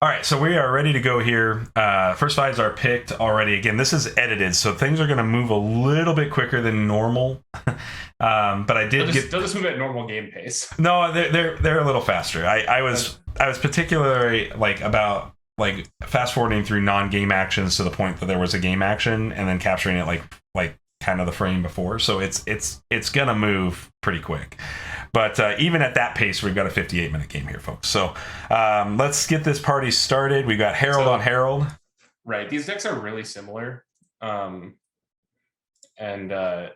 All right, so we are ready to go here. First fives are picked already. Again, this is edited, so things are going to move a little bit quicker than normal. But I did they'll just move at normal game pace. No, they're a little faster. I was particularly about fast forwarding through non-game actions to the point that there was a game action and then capturing it like kind of the frame before. So it's gonna move pretty quick. But even at that pace, we've got a 58-minute game here, folks. So let's get this party started. We got Herald on Herald. Right. These decks are really similar. And they're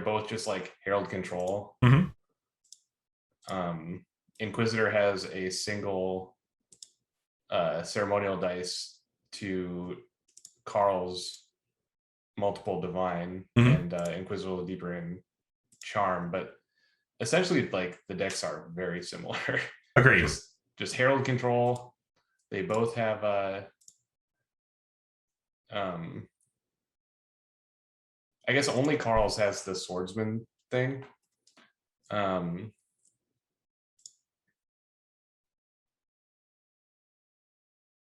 both just like Herald control. Mm-hmm. Inquisitor has a single ceremonial dice to Carl's multiple divine, and Inquisitor a little deeper in charm, but essentially like the decks are very similar. Agreed. Just Herald control. They both have I guess only Carl's has the swordsman thing.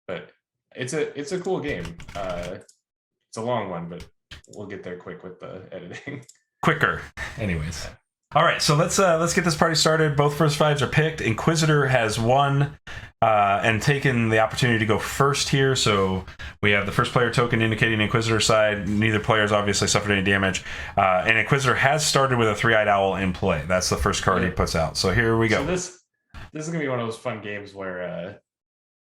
But it's a cool game. It's a long one, but we'll get there quick with the editing. Quicker, anyways. All right, so let's get this party started. Both first fives are picked. Inquisitor has won and taken the opportunity to go first here. So we have the first player token indicating Inquisitor side. Neither player has obviously suffered any damage. And Inquisitor has started with a three-eyed owl in play. That's the first card he puts out. So here we go. So this is going to be one of those fun games where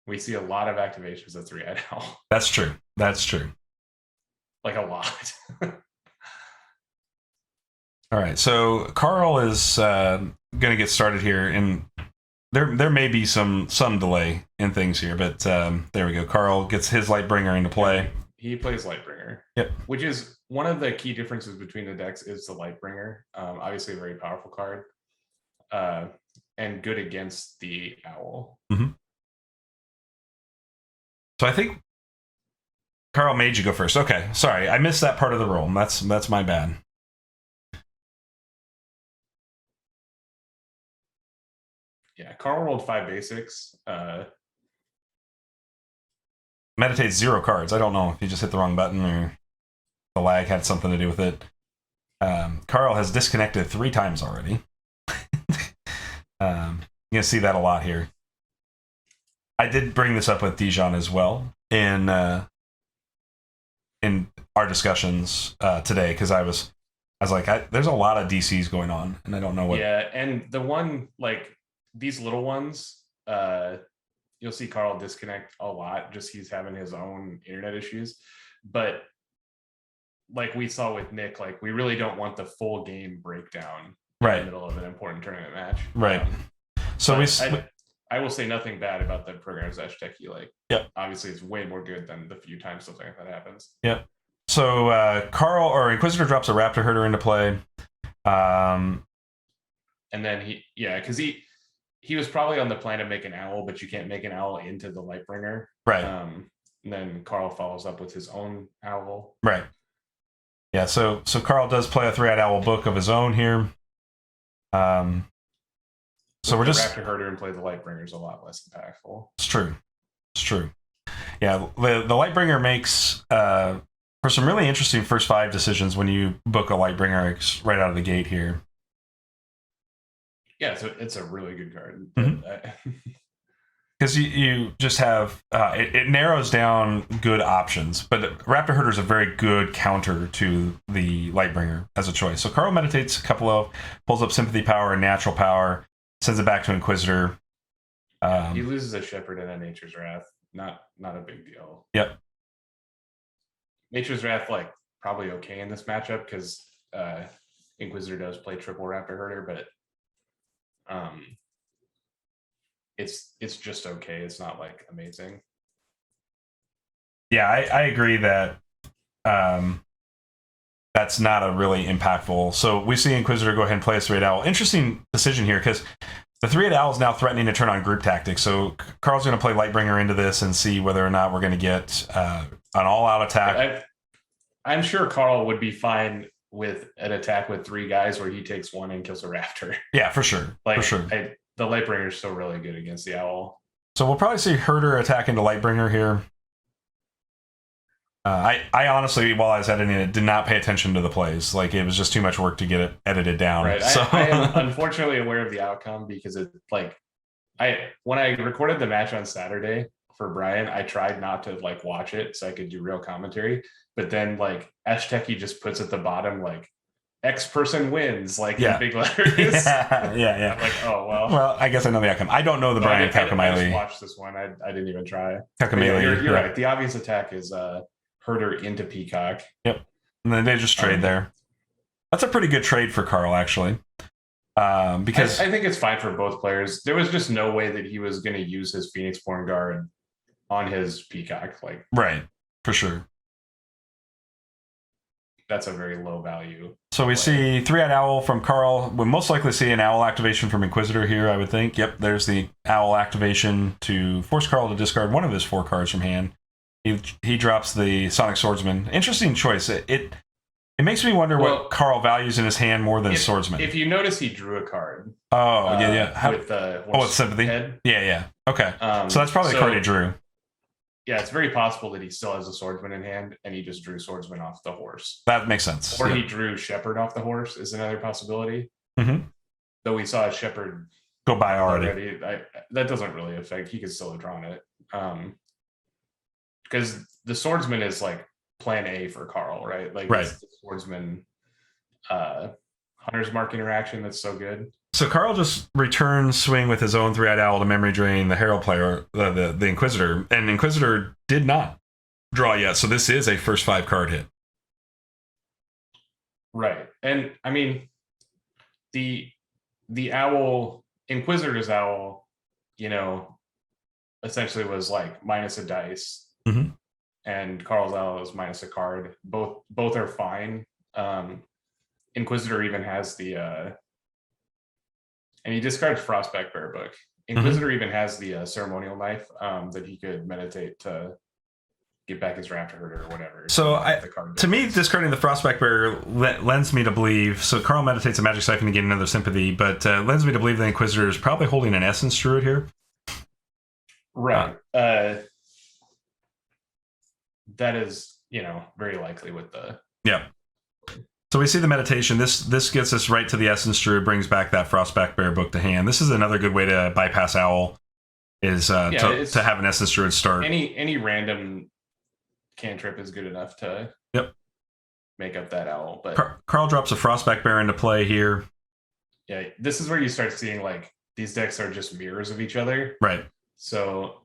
we see a lot of activations of three-eyed owl. That's true. That's true. Like a lot. All right, so Carl is going to get started here, and there may be some delay in things here, but there we go. Carl gets his Lightbringer into play. He plays Lightbringer. Yep. Which is one of the key differences between the decks is the Lightbringer. Obviously, a very powerful card, and good against the owl. Mm-hmm. So I think Carl made you go first. Okay, sorry, I missed that part of the roll. That's my bad. Yeah, Carl rolled 5 basics. Meditates 0 cards. I don't know if you just hit the wrong button or the lag had something to do with it. Carl has disconnected 3 times already. You're gonna see that a lot here. I did bring this up with Dijon as well in our discussions today, because I was like, there's a lot of DCs going on, and I don't know what. Yeah, and the one like these little ones, you'll see Carl disconnect a lot. Just he's having his own internet issues, but like we saw with Nick, like we really don't want the full game breakdown in the middle of an important tournament match. Right. So I will say nothing bad about the programs Ashteki. Like, obviously, it's way more good than the few times something like that happens. Yep. So Carl or Inquisitor drops a Raptor Herder into play, and then because he was probably on the plan to make an owl, but you can't make an owl into the Lightbringer. Right. And then Carl follows up with his own owl. Right. Yeah. So Carl does play a 3-eyed owl book of his own here. So we're just Raptor Herder and play the Lightbringer is a lot less impactful. It's true. Yeah, the Lightbringer makes for some really interesting first 5 decisions when you book a Lightbringer right out of the gate here. Yeah, so it's a really good card. Because you just have it narrows down good options, but Raptor Herder is a very good counter to the Lightbringer as a choice. So Carl meditates a couple of, pulls up Sympathy Power and Natural Power, sends it back to Inquisitor. He loses a Shepherd and a Nature's Wrath. Not a big deal. Yep. Nature's Wrath, like, probably okay in this matchup because Inquisitor does play triple Raptor Herder, but it's just okay. It's not like amazing. Yeah, I agree that that's not a really impactful. So we see Inquisitor go ahead and play a 3-eyed owl. Interesting decision here, because the 3-eyed owl is now threatening to turn on group tactics. So Carl's going to play Lightbringer into this and see whether or not we're going to get an all-out attack. I'm sure Carl would be fine with an attack with 3 guys where he takes 1 and kills a Raptor. Yeah, for sure. Like, for sure. The Lightbringer is still really good against the owl. So we'll probably see Herder attack into Lightbringer here. I honestly, while I was editing it, did not pay attention to the plays. Like, it was just too much work to get it edited down. Right. So I am unfortunately aware of the outcome because it when I recorded the match on Saturday for Brian, I tried not to like watch it so I could do real commentary. But then like Ashteki just puts at the bottom like X person wins, like in big letters. Yeah. I'm like, oh well. Well, I guess I know the outcome. I don't know the Brian Kaukamile. I just watched this one. I didn't even try. Kaukamile. You're right. The obvious attack is Herder into Peacock. Yep. And then they just trade there. That's a pretty good trade for Carl, actually. Because I think it's fine for both players. There was just no way that he was going to use his Phoenixborn Guard on his Peacock. Like, right, for sure. That's a very low value. So we see 3-Eyed Owl from Carl. We'll most likely see an Owl activation from Inquisitor here, I would think. Yep, there's the Owl activation to force Carl to discard one of his 4 cards from hand. He drops the Sonic Swordsman. Interesting choice. It makes me wonder what Carl values in his hand more than Swordsman. If you notice, he drew a card. Oh, yeah. With Sympathy? Head. Yeah. Okay. So that's probably the card he drew. Yeah, it's very possible that he still has a Swordsman in hand, and he just drew Swordsman off the horse. That makes sense. Or he drew Shepherd off the horse is another possibility. Mm-hmm. Though we saw a Shepherd go by already. That doesn't really affect. He could still have drawn it. Because the Swordsman is like plan A for Carl, right? Like it's the Swordsman Hunter's Mark interaction that's so good. So Carl just returns swing with his own 3-Eyed Owl to memory drain the Herald player, the Inquisitor, and Inquisitor did not draw yet. So this is a first 5 card hit. Right. And I mean, the Owl, Inquisitor's Owl, essentially was like minus a dice. Mm-hmm. And Carl's Owl is minus a card. Both are fine. Inquisitor even has the and he discards Frostback Bear Book. Inquisitor even has the ceremonial knife that he could meditate to get back his Raptor Herder or whatever. So to me, discarding the Frostback Bear lends me to believe. So Carl meditates a Magic Siphon to get another Sympathy, but lends me to believe the Inquisitor is probably holding an Essence Druid here. Right. That is, very likely with the... Yeah. So we see the meditation. This gets us right to the Essence Druid, brings back that Frostback Bear Book to hand. This is another good way to bypass Owl, is to have an Essence Druid start. Any random cantrip is good enough to make up that Owl. But Carl drops a Frostback Bear into play here. Yeah, this is where you start seeing, like, these decks are just mirrors of each other. Right. So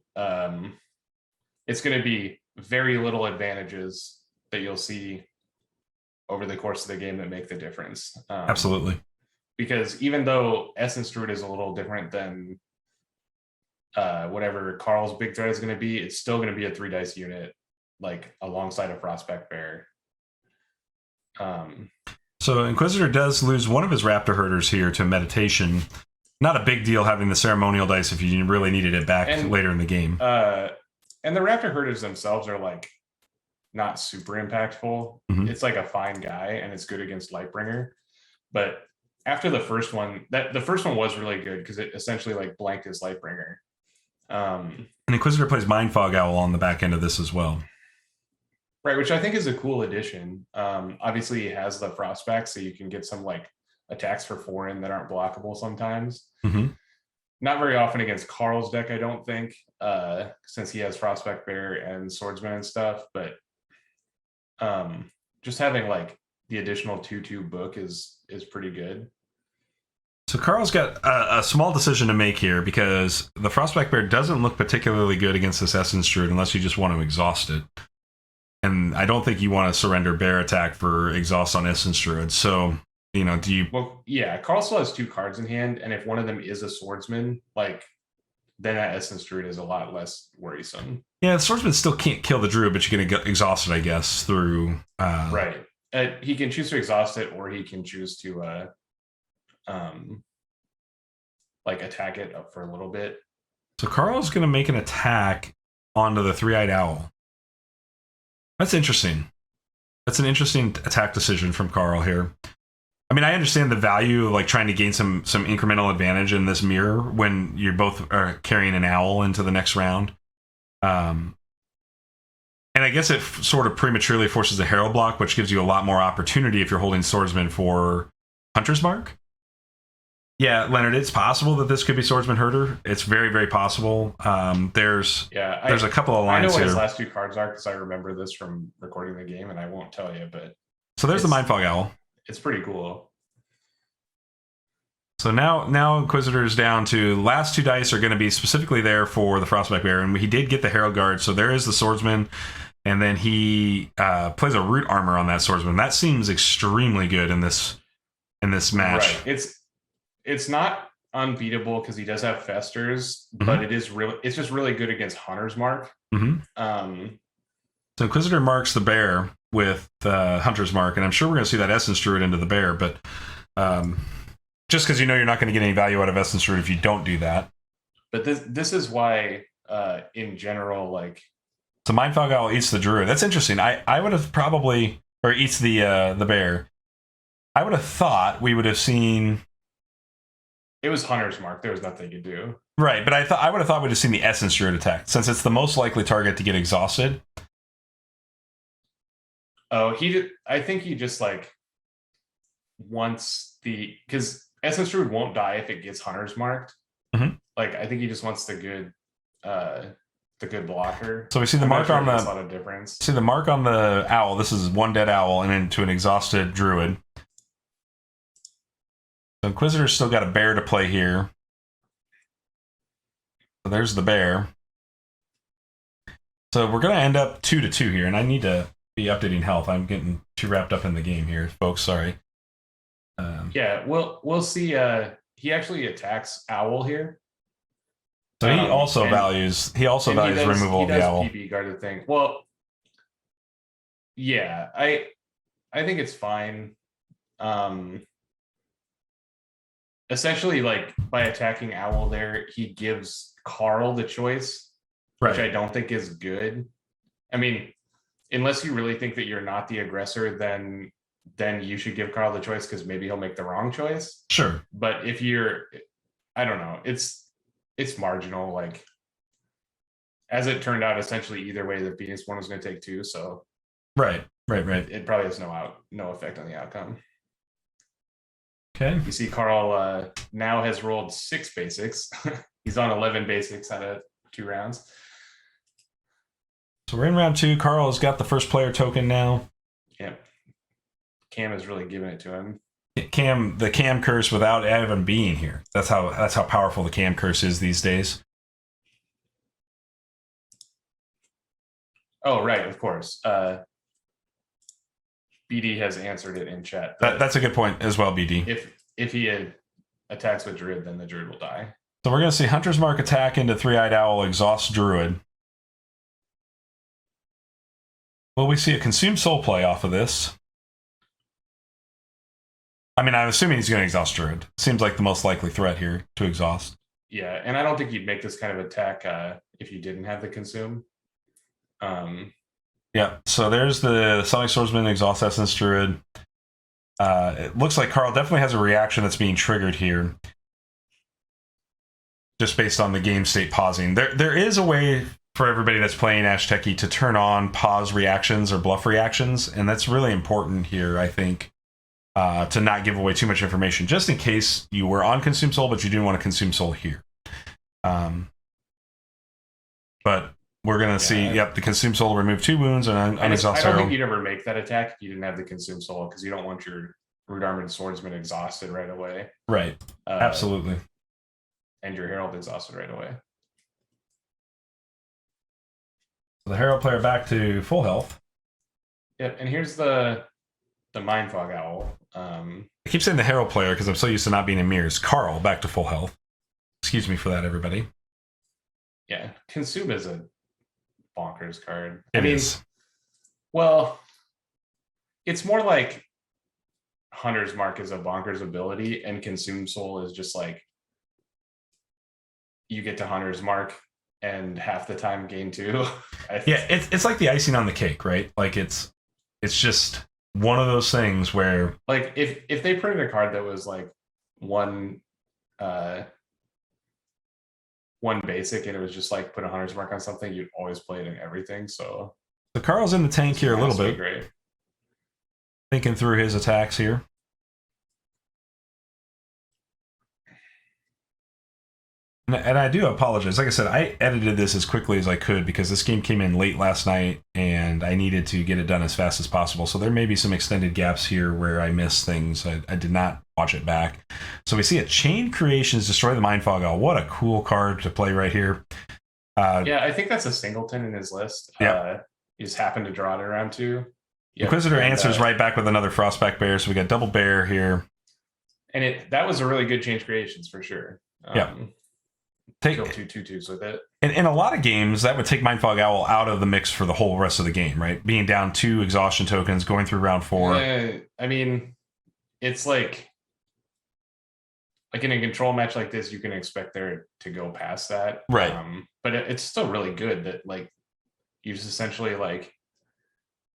it's going to be very little advantages that you'll see over the course of the game that make the difference. Absolutely. Because even though Essence Druid is a little different than whatever Carl's big threat is going to be, it's still going to be a 3 dice unit, like alongside a Frostback Bear. So Inquisitor does lose one of his Raptor Herders here to meditation. Not a big deal having the ceremonial dice if you really needed it back later in the game. And the Raptor Herders themselves are like not super impactful. Mm-hmm. It's like a fine guy, and it's good against Lightbringer. But after the first one, the first one was really good because it essentially like blanked his Lightbringer. And Inquisitor plays Mindfog Owl on the back end of this as well. Right, which I think is a cool addition. Obviously, he has the Frostback, so you can get some like attacks for 4 in that aren't blockable sometimes. Mm-hmm. Not very often against Carl's deck, I don't think, since he has Frostback Bear and Swordsman and stuff. But just having like the additional 2/2 book is pretty good. So Carl's got a small decision to make here because the Frostback Bear doesn't look particularly good against this Essence Druid unless you just want to exhaust it. And I don't think you want to surrender Bear Attack for exhaust on Essence Druid. So, do you... Well, yeah, Carl still has 2 cards in hand, and if one of them is a Swordsman, like, then that Essence Druid is a lot less worrisome. Yeah, the Swordsman still can't kill the Druid, but you're going to get exhausted, I guess, through... Right. He can choose to exhaust it, or he can choose to, attack it up for a little bit. So Carl's going to make an attack onto the 3-Eyed Owl. That's interesting. That's an interesting attack decision from Carl here. I mean, I understand the value of like trying to gain some incremental advantage in this mirror when you both are carrying an owl into the next round. And I guess it sort of prematurely forces a Herald block, which gives you a lot more opportunity if you're holding Swordsman for Hunter's Mark. Yeah, Leonard, it's possible that this could be Swordsman Herder. It's very, very possible. There's a couple of lines I know what here. his last 2 cards are because I remember this from recording the game, and I won't tell you, but so there's the Mindfog Owl. It's pretty cool. So now Inquisitor's down to last 2 dice are going to be specifically there for the Frostback Bear, and he did get the Herald Guard, so there is the Swordsman, and then he plays a Root Armor on that Swordsman. That seems extremely good in this match. Right. It's not unbeatable because he does have Festers, but it's just really good against Hunter's Mark. So Inquisitor marks the bear with Hunter's Mark, and I'm sure we're going to see that Essence Druid into the bear, but just because you're not going to get any value out of Essence Druid if you don't do that. But this is why, in general, like... So Mindfog Owl eats the Druid. That's interesting. I would have probably... Or eats the bear. I would have thought we would have seen... It was Hunter's Mark. There was nothing you could do. Right, but I would have thought we'd have seen the Essence Druid attack, since it's the most likely target to get exhausted. Oh, I think he just, like, wants the... Because Essence Druid won't die if it gets Hunter's Marked. Like, I think he just wants the good blocker. So we see the mark on the... A lot of difference. See the mark on the owl. This is 1 dead owl and into an exhausted Druid. So Inquisitor's still got a bear to play here. So there's the bear. So we're going to end up 2-2 here, and I need to be updating health. I'm getting too wrapped up in the game here, folks. Sorry. Yeah, we'll see. He actually attacks owl here. So he also values removal of the owl. PB guarded thing. Well, yeah, I think it's fine. Essentially, like, by attacking owl there, he gives Carl the choice, which I don't think is good. I mean, unless you really think that you're not the aggressor, then you should give Carl the choice because maybe he'll make the wrong choice. Sure. But if you're, I don't know, it's marginal. Like, as it turned out, essentially either way, the Phoenix one was going to take 2. So right. It probably has no effect on the outcome. Okay. You see, Carl now has rolled 6 basics. He's on 11 basics out of 2 rounds. So we're in round 2. Carl has got the first player token now. Yep. Cam is really giving it to him. The Cam curse without Evan being here. That's how powerful the Cam curse is these days. Oh, right, of course. BD has answered it in chat. That's a good point as well, BD. If he attacks with Druid, then the Druid will die. So we're going to see Hunter's Mark attack into 3-Eyed Owl, exhaust Druid. Will we see a Consume Soul play off of this? I mean, I'm assuming he's going to exhaust Druid. Seems like the most likely threat here to exhaust. Yeah, and I don't think you'd make this kind of attack if you didn't have the Consume. Yeah, so there's the Sonic Swordsman, Exhaust Essence Druid. It looks like Carl definitely has a reaction that's being triggered here. Just based on the game state pausing. There is a way for everybody that's playing Ashteki to turn on pause reactions or bluff reactions, and that's really important here, I think, to not give away too much information, just in case you were on Consume Soul, but you didn't want to Consume Soul here. But we're going to see, the Consume Soul will remove 2 wounds and unexhaust I don't Herald. think you'd ever make that attack if you didn't have the Consume Soul, because you don't want your Root Armored Swordsman exhausted right away. Right, absolutely. And your Herald exhausted right away. So the Herald player back to full health. Yep, and here's the Mindfog Owl. I keep saying the Herald player because I'm so used to not being in mirrors. Carl back to full health. Excuse me for that, everybody. Yeah, Consume is a bonkers card. It is. Well, it's more like Hunter's Mark is a bonkers ability, and Consume Soul is just like you get to Hunter's Mark and half the time gain 2. Yeah, it's like the icing on the cake, right? Like it's just one of those things where, like, if they printed a card that was like one uh one basic and it was just like put a hunter's mark on something, you'd always play it in everything. So the Carl's in the tank here a little bit, great. thinking through his attacks here. And I do apologize. Like I said, I edited this as quickly as I could because this game came in late last night and I needed to get it done as fast as possible. So there may be some extended gaps here where I missed things. I did not watch it back. So we see it. Chain Creations, Destroy the Mindfog Owl. What a cool card to play right here. Yeah, I think that's a singleton in his list. Yeah. You just happened to draw it around too. Yep. Inquisitor answers right back with another Frostback Bear. So we got double bear here. And that was a really good Change Creations for sure. Yeah. Kill 2/2/2s with it. In a lot of games, that would take Mindfog Owl out of the mix for the whole rest of the game, right? Being down 2 exhaustion tokens, going through round 4. I mean, it's like in a control match like this, you can expect there to go past that. Right. But it's still really good that like you just essentially like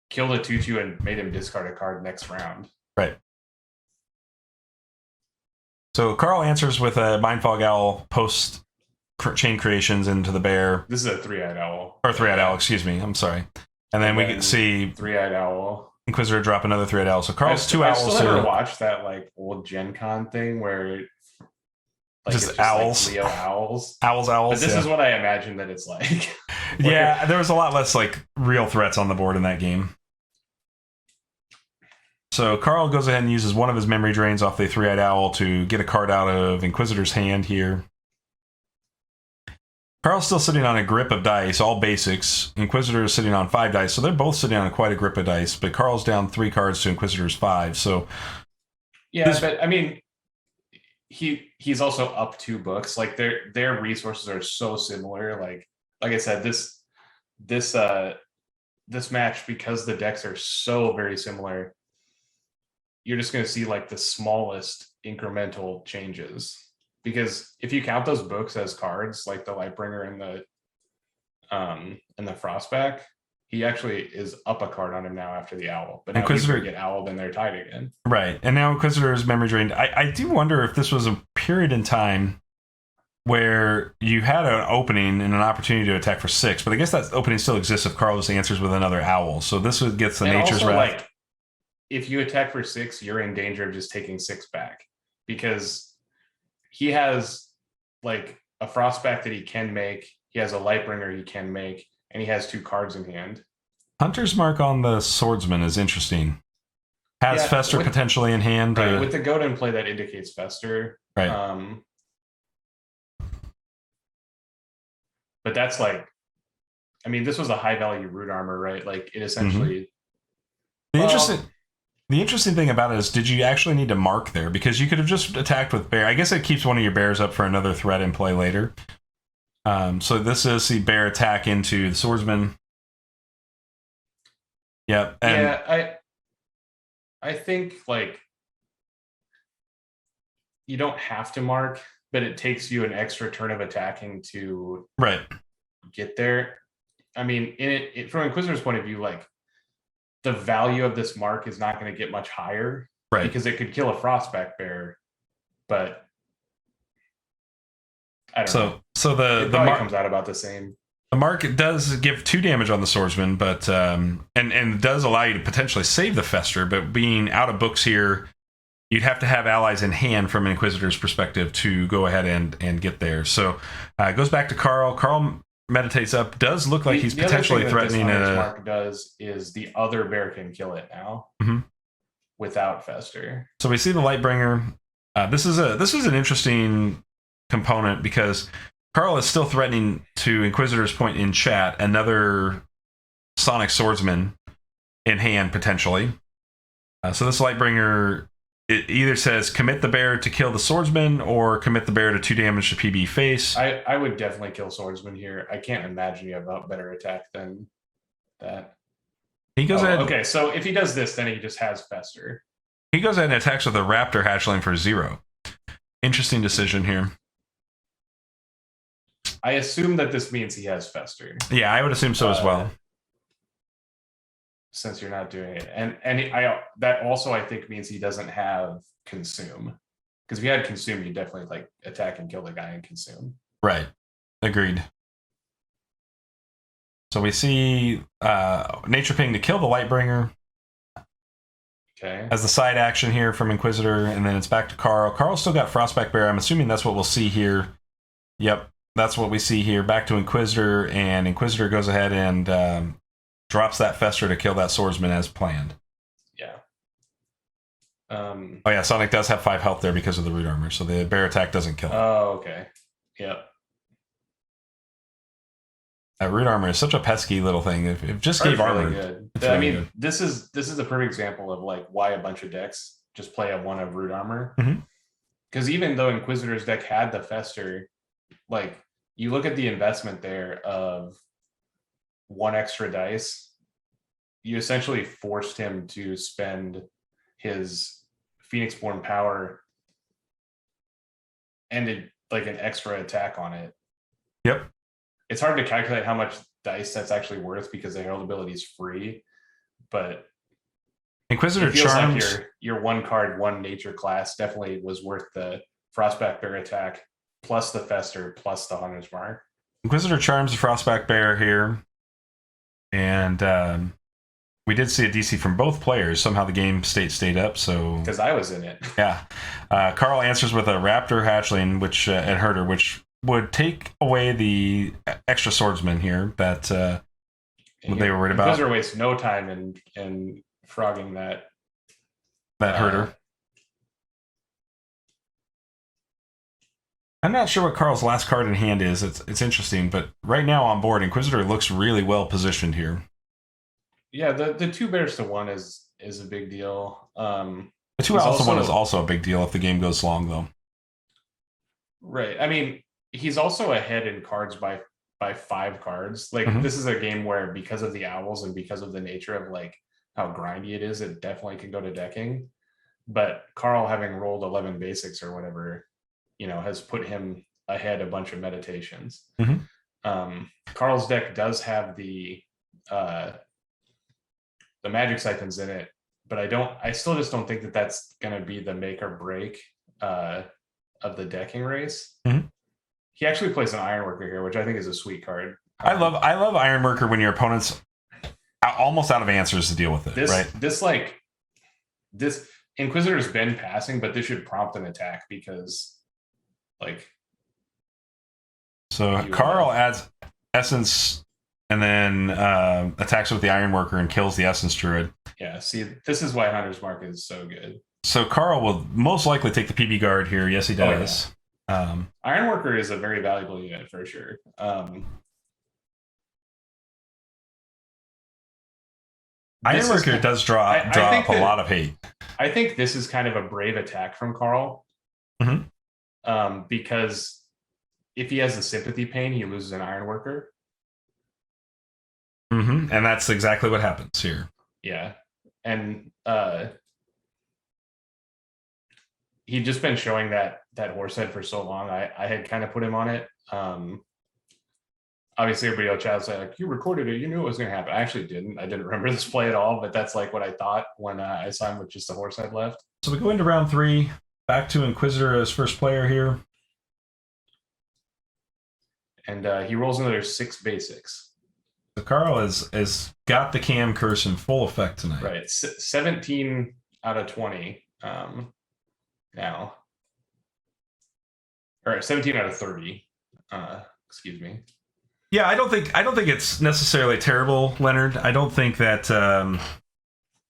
killed a 2/2 and made him discard a card next round. Right. So Carl answers with a Mindfog Owl post Chain Creations into the bear. This is a 3-eyed owl. Or 3-eyed owl, excuse me. I'm sorry. And then we can see 3-eyed owl. Inquisitor drop another 3-eyed owl. So Carl's 2 owls. I still never watched that like old Gen Con thing where like, just owls. Like Leo owls. Owls. But this is what I imagine that it's like. Yeah, there was a lot less like real threats on the board in that game. So Carl goes ahead and uses one of his memory drains off the 3-eyed owl to get a card out of Inquisitor's hand here. Carl's still sitting on a grip of dice, all basics. Inquisitor is sitting on 5 dice, so they're both sitting on quite a grip of dice, but Carl's down 3 cards to Inquisitor's 5, so... Yeah, but I mean, he's also up 2 books. Like, their resources are so similar. Like I said, this match, because the decks are so very similar, you're just going to see, like, the smallest incremental changes. Because if you count those books as cards, like the Lightbringer and the Frostback, he actually is up a card on him now after the owl. But now Inquisitor get owled and they're tied again. Right. And now Inquisitor is memory drained. I do wonder if this was a period in time where you had an opening and an opportunity to attack for 6, but I guess that opening still exists if Carlos answers with another owl. So this gets the Nature's also, Wrath. Like, if you attack for 6, you're in danger of just taking 6 back. Because he has like a Frostback that he can make. He has a Lightbringer he can make, and he has 2 cards in hand. Hunter's Mark on the Swordsman is interesting. Has Fester potentially in hand. Right, with the Goat in play, that indicates Fester. Right. But that's like, I mean, this was a high value root armor, right? Like it essentially. The interesting thing about it is, did you actually need to mark there? Because you could have just attacked with bear. I guess it keeps one of your bears up for another threat in play later. So this is the bear attack into the Swordsman. Yep. And yeah, I think like you don't have to mark, but it takes you an extra turn of attacking to get there. I mean, from Inquisitor's point of view, like, the value of this mark is not going to get much higher, because it could kill a Frostback bear, but I don't know. So the mark comes out about the same. The mark does give 2 damage on the Swordsman, but and does allow you to potentially save the Fester, but being out of books here, you'd have to have allies in hand from an Inquisitor's perspective to go ahead and get there. So it goes back to Carl. Carl meditates up. Does look like he's potentially threatening it. Mark does is the other bear can kill it now without Fester. So we see the Lightbringer. This is an interesting component because Carl is still threatening, to Inquisitor's point in chat, another Sonic Swordsman in hand potentially. So this Lightbringer, it either says commit the bear to kill the Swordsman or commit the bear to 2 damage to PB face. I would definitely kill Swordsman here. I can't imagine you have a better attack than that. He goes ahead. Okay, so if he does this, then he just has Fester. He goes ahead and attacks with a Raptor Hatchling for 0. Interesting decision here. I assume that this means he has Fester. Yeah, I would assume so as well. since you're not doing it. And that also I think means he doesn't have consume. Because if you had consume, you definitely like attack and kill the guy and consume. Right. Agreed. So we see Nature Ping to kill the Lightbringer. Okay. As the side action here from Inquisitor, and then it's back to Carl. Carl's still got Frostback Bear. I'm assuming that's what we'll see here. Yep, that's what we see here. Back to Inquisitor, and Inquisitor goes ahead and drops that Fester to kill that Swordsman as planned. Yeah. Oh yeah, Sonic does have 5 health there because of the root armor, so the bear attack doesn't kill him. Oh, okay. Yep. That root armor is such a pesky little thing. If it just gave armor, really good. I really mean, good. this is a perfect example of like why a bunch of decks just play a 1 of root armor. Because even though Inquisitor's deck had the Fester, like you look at the investment there of 1 extra dice, you essentially forced him to spend his Phoenixborn power and like an extra attack on it. Yep. It's hard to calculate how much dice that's actually worth because the Herald ability is free, but Inquisitor it feels Charms. like your 1 card, 1 nature class definitely was worth the Frostback Bear attack plus the Fester plus the Hunter's Mark. Inquisitor Charms the Frostback Bear here, and we did see a DC from both players. Somehow the game stayed up. So because I was in it. Yeah. Carl answers with a Raptor Hatchling, which and Herder, which would take away the extra swordsman here that they were worried about. Inquisitor wastes no time in frogging that Herder. I'm not sure what Carl's last card in hand is. It's interesting, but right now on board, Inquisitor looks really well positioned here. Yeah, the 2 bears to 1 is a big deal. The 2 alpha 1 is also a big deal if the game goes long, though. Right. I mean, he's also ahead in cards by 5 cards. Like this is a game where because of the owls and because of the nature of like how grindy it is, it definitely can go to decking. But Carl, having rolled 11 basics or whatever, has put him ahead a bunch of meditations. Carl's deck does have the magic siphons in it, but I still just don't think that that's going to be the make or break of the decking race. He actually plays an Ironworker here, which I think is a sweet card. I love Ironworker when your opponent's almost out of answers to deal with it. This Inquisitor's been passing, but this should prompt an attack because, like. So Carl adds Essence and then attacks with the Ironworker and kills the Essence Druid. Yeah, see, this is why Hunter's Mark is so good. So Carl will most likely take the PB guard here. Yes, he does. Oh, yeah. Ironworker is a very valuable unit for sure. Ironworker does draw up a lot of hate. I think this is kind of a brave attack from Carl. Because if he has the sympathy pain, he loses an Ironworker. And that's exactly what happens here. Yeah. And he'd just been showing that Horsehead for so long. I had kind of put him on it. Obviously, everybody else chat said, like, you recorded it, you knew it was going to happen. I actually didn't. I didn't remember this play at all, but that's like what I thought when I saw him with just the Horsehead left. So we go into round 3. Back to Inquisitor as first player here. And he rolls another 6 basics. So Carl has got the cam curse in full effect tonight. Right. 17 out of 20 now. All right, 17 out of 30. Excuse me. Yeah, I don't think it's necessarily terrible, Leonard. I don't think that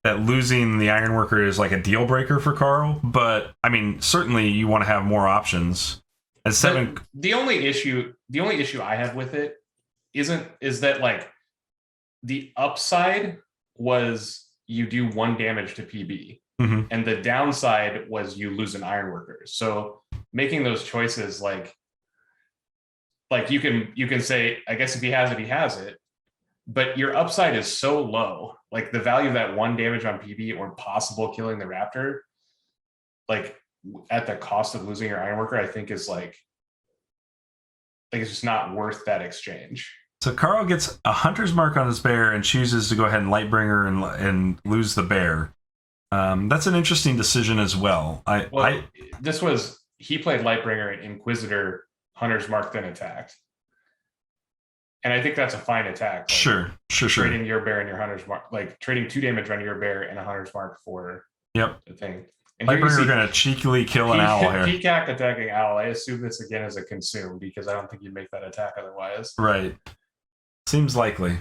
that losing the Ironworker is like a deal breaker for Carl, but I mean, certainly you want to have more options. As 7, the only issue I have with it is that like the upside was you do 1 damage to PB, and the downside was you lose an Ironworker. So making those choices, like you can say, I guess if he has it, he has it, but your upside is so low. Like the value of that 1 damage on PB or possible killing the Raptor, like at the cost of losing your Ironworker, I think is like it's just not worth that exchange. So Carl gets a hunter's mark on his bear and chooses to go ahead and Lightbringer and lose the bear. That's an interesting decision as well. He played Lightbringer and Inquisitor, hunter's mark, then attacked. And I think that's a fine attack. Like sure. Trading your bear and your hunter's mark, like trading 2 damage on your bear and a hunter's mark for the thing. And Lightbringer going to cheekily kill an owl here. Peacock attacking owl. I assume this again is a consume because I don't think you'd make that attack otherwise. Right. Seems likely.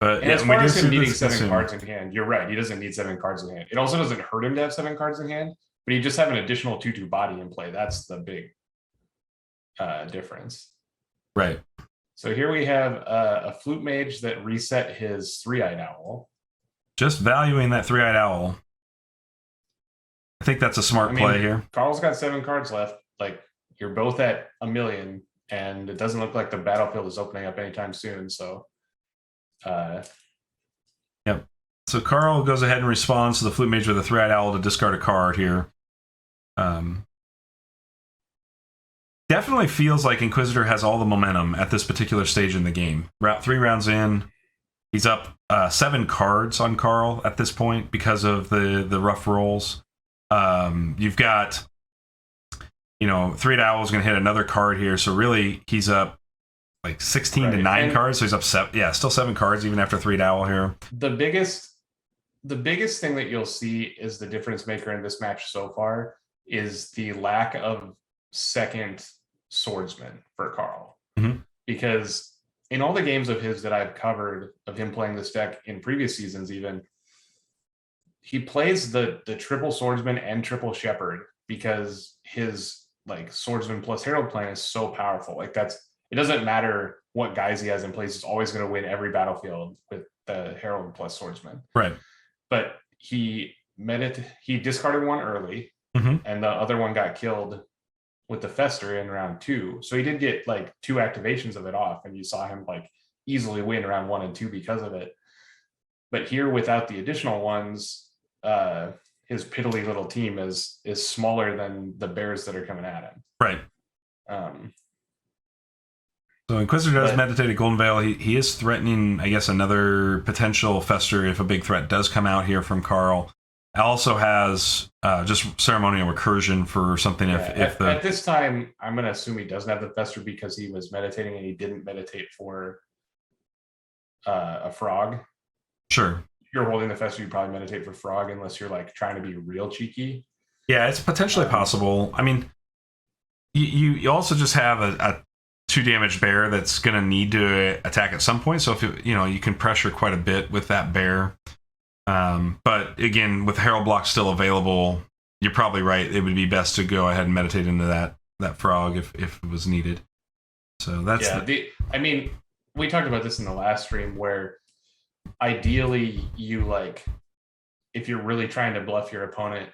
But as far as him needing 7 cards in hand, you're right. He doesn't need 7 cards in hand. It also doesn't hurt him to have 7 cards in hand, but you just have an additional 2/2 body in play. That's the big difference. Right. So here we have a Flute Mage that reset his 3-eyed owl. Just valuing that 3-eyed owl. I think that's a smart play here. Carl's got 7 cards left. Like, you're both at 1 million, and it doesn't look like the battlefield is opening up anytime soon. So, yep. So Carl goes ahead and responds to the Flute Mage with a 3-eyed owl to discard a card here. Definitely feels like Inquisitor has all the momentum at this particular stage in the game. 3 rounds in, he's up 7 cards on Carl at this point because of the rough rolls. You've got, 3-eyed owl is going to hit another card here, so really he's up like 16 to 9 cards. So he's up 7. Yeah, still 7 cards even after 3-eyed owl here. The biggest thing that you'll see is the difference maker in this match so far is the lack of second swordsman for Carl. Mm-hmm. Because in all the games of his that I've covered of him playing this deck in previous seasons, even, he plays the triple swordsman and triple shepherd because his like swordsman plus herald plan is so powerful. Like it doesn't matter what guys he has in place, he's always going to win every battlefield with the herald plus swordsman. Right. But he discarded one early, and the other one got killed with the Fester in round 2. So he did get like 2 activations of it off, and you saw him like easily win round 1 and 2 because of it. But here, without the additional ones, his piddly little team is smaller than the bears that are coming at him. Right. So Inquisitor does meditate at Golden Veil. He is threatening, I guess, another potential Fester if a big threat does come out here from Carl. Also has just ceremonial recursion for something if at this time, I'm going to assume he doesn't have the Fester because he was meditating and he didn't meditate for a frog. Sure. If you're holding the Fester, you probably meditate for frog unless you're like trying to be real cheeky. Yeah, it's potentially possible. I mean, you also just have a 2 damage bear that's going to need to attack at some point. So if you can pressure quite a bit with that bear. But again, with Herald block still available, you're probably right. It would be best to go ahead and meditate into that frog if it was needed. So that's we talked about this in the last stream where ideally if you're really trying to bluff your opponent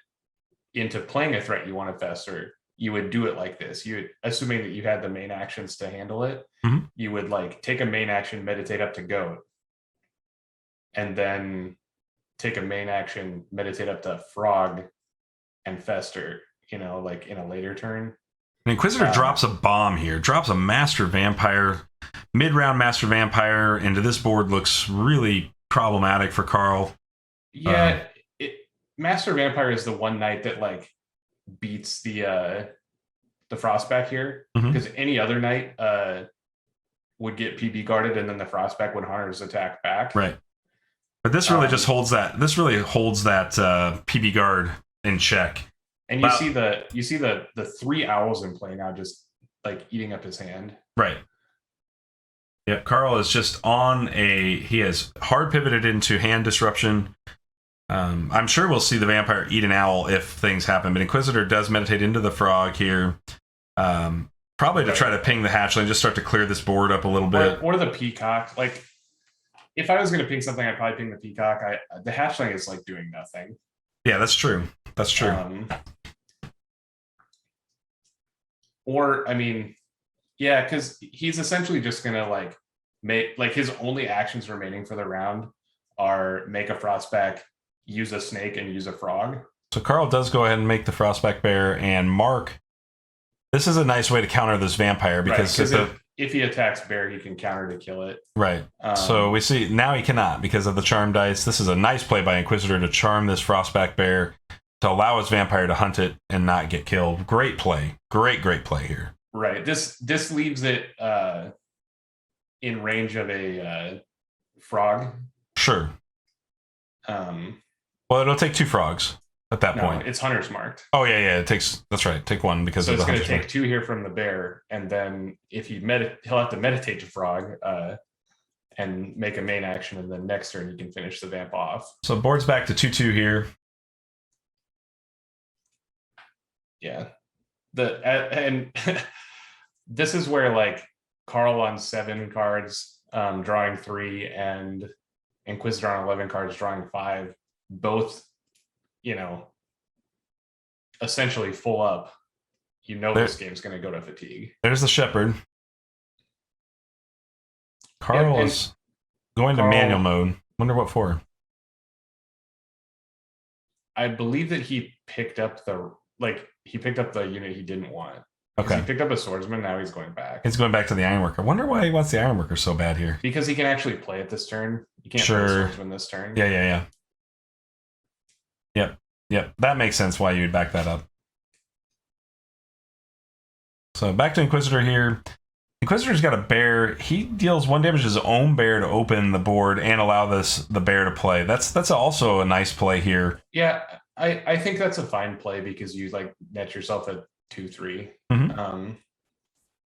into playing a threat you want to Fester, you would do it like this. Assuming that you had the main actions to handle it, you would take a main action, meditate up to Goat, and then take a main action, meditate up to Frog, and Fester, in a later turn. And Inquisitor drops a bomb here, drops a Master Vampire, mid-round Master Vampire into this board looks really problematic for Carl. Yeah, Master Vampire is the one night that beats the Frostback here, because any other night would get PB guarded and then the Frostback would Hunter's attack back. Right. But this really just holds that. This really holds that PB guard in check. And you see the 3 owls in play now, just eating up his hand. Right. Yeah, Carl is just he has hard pivoted into hand disruption. I'm sure we'll see the vampire eat an owl if things happen, but Inquisitor does meditate into the frog here. Probably to try to ping the hatchling, just start to clear this board up a little bit. Or the peacock. If I was going to ping something, I'd probably ping the peacock. The hatchling is doing nothing. Yeah, that's true. That's true. Because he's essentially just going to make his only actions remaining for the round are make a Frostback, use a snake, and use a frog. So Carl does go ahead and make the Frostback bear and mark. This is a nice way to counter this vampire because if he attacks bear, he can counter to kill it. Right. So we see now he cannot because of the charm dice. This is a nice play by Inquisitor to charm this frostback bear to allow his vampire to hunt it and not get killed. Great play. Great play here. Right. This leaves it in range of a frog. Sure. Well, it'll take 2 frogs at that point. It's hunter's marked. Oh yeah. It takes. That's right. Take 1 because so of the it's going to take mark. 2 here from the bear, and then if he'll have to meditate to frog and make a main action, and then next turn he can finish the vamp off. So board's back to 2/2 here. Yeah. And this is where like Carl on 7 cards, drawing 3, and Inquisitor on 11 cards, drawing 5, both, essentially full up. This game's going to go to fatigue. There's the Shepherd. Carl is going to manual mode. Wonder what for. I believe that he picked up the unit he didn't want. Okay. He picked up a swordsman. Now he's going back. He's going back to the Ironworker. Wonder why he wants the Ironworker so bad here. Because he can actually play it this turn. You can't play the swordsman this turn. Yeah. Yep. That makes sense why you'd back that up. So back to Inquisitor here. Inquisitor's got a bear. He deals 1 damage to his own bear to open the board and allow the bear to play. That's also a nice play here. Yeah, I think that's a fine play because you like net yourself at 2/3. Mm-hmm.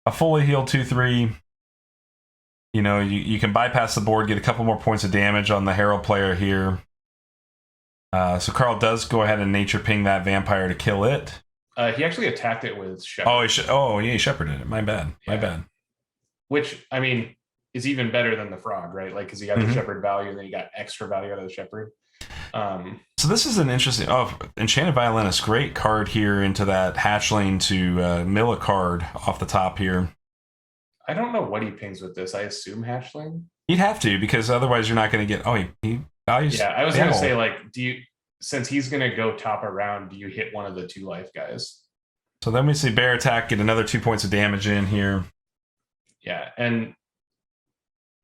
A fully healed 2/3. You can bypass the board, get a couple more points of damage on the Herald player here. So Carl does go ahead and nature ping that vampire to kill it. He actually attacked it with Shepherd. He shepherded it. My bad. Which, I mean, is even better than the frog, right? Like, because you got the Shepherd value, and then you got extra value out of the Shepherd. So this is an interesting... Enchanted Violinist, great card here into that hatchling to mill a card off the top here. I don't know what he pings with this. I assume hatchling? You'd have to, because otherwise you're not going to get... he values... Yeah, I was going to say, like, since he's going to go top around, do you hit one of the 2 life guys? So then we see bear attack, get another 2 points of damage in here. Yeah, and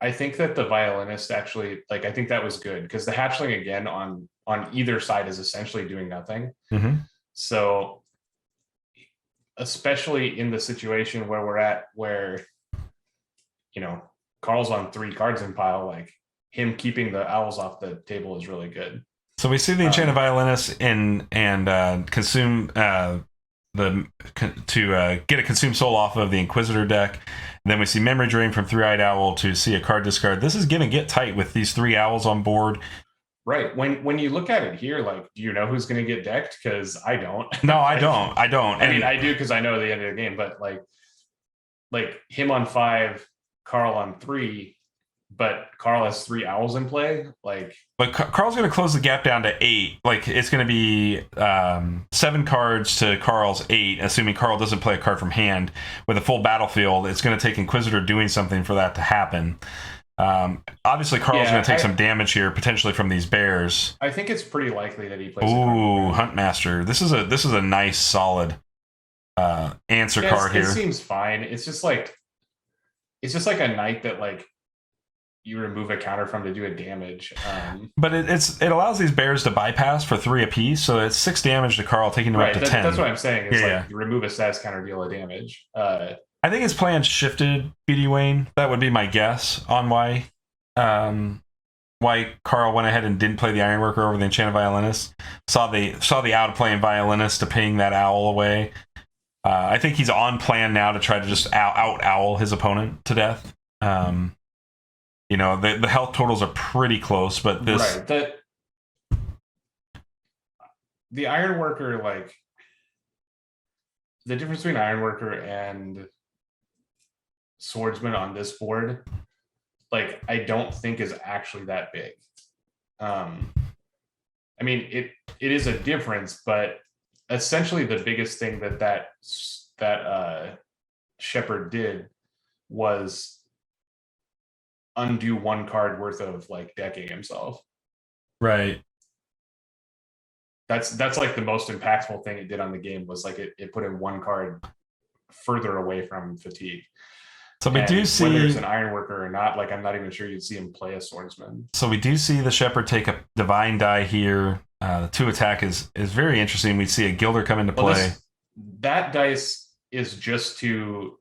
I think that the violinist actually, I think that was good because the hatchling again on either side is essentially doing nothing. Mm-hmm. So, especially in the situation where we're at, where Carl's on 3 cards in pile, like him keeping the owls off the table is really good. So we see the Enchanted Violinist and consume to get a Consume Soul off of the Inquisitor deck. And then we see Memory Drain from 3-Eyed Owl to see a card discard. This is going to get tight with these 3 owls on board. Right. When you look at it here, like, do you know who's going to get decked? Because I don't. No, I don't. I mean, I do because I know the end of the game. But like him on 5, Carl on 3, but Carl has 3 owls in play. But Carl's going to close the gap down to 8. Like, it's going to be 7 cards to Carl's 8, assuming Carl doesn't play a card from hand. With a full battlefield, it's going to take Inquisitor doing something for that to happen. Obviously, Carl's going to take some damage here, potentially from these bears. I think it's pretty likely that he plays. Ooh, Huntmaster. This is a nice, solid answer card here. It seems fine. It's just like a knight that you remove a counter from to do a damage. But it allows these bears to bypass for 3 apiece, so it's 6 damage to Carl, taking him up to 10. That's what I'm saying. It's you remove a status counter, deal a damage. I think his plan shifted, BD Wayne. That would be my guess on why Carl went ahead and didn't play the Ironworker over the Enchanted Violinist. Saw the out playing Violinist to ping that owl away. I think he's on plan now to try to just out owl his opponent to death. The health totals are pretty close, but this... Right. The Ironworker, the difference between Ironworker and Swordsman on this board, I don't think is actually that big. I mean, it is a difference, but essentially the biggest thing that Shepherd did was undo 1 card worth of decking himself. Right. That's the most impactful thing it did on the game was it put him 1 card further away from fatigue. So we do see whether it's an ironworker or not. Like I'm not even sure you'd see him play a swordsman. So we do see the shepherd take a divine die here. The 2 attack is very interesting. We see a gilder come into play. That dice is just to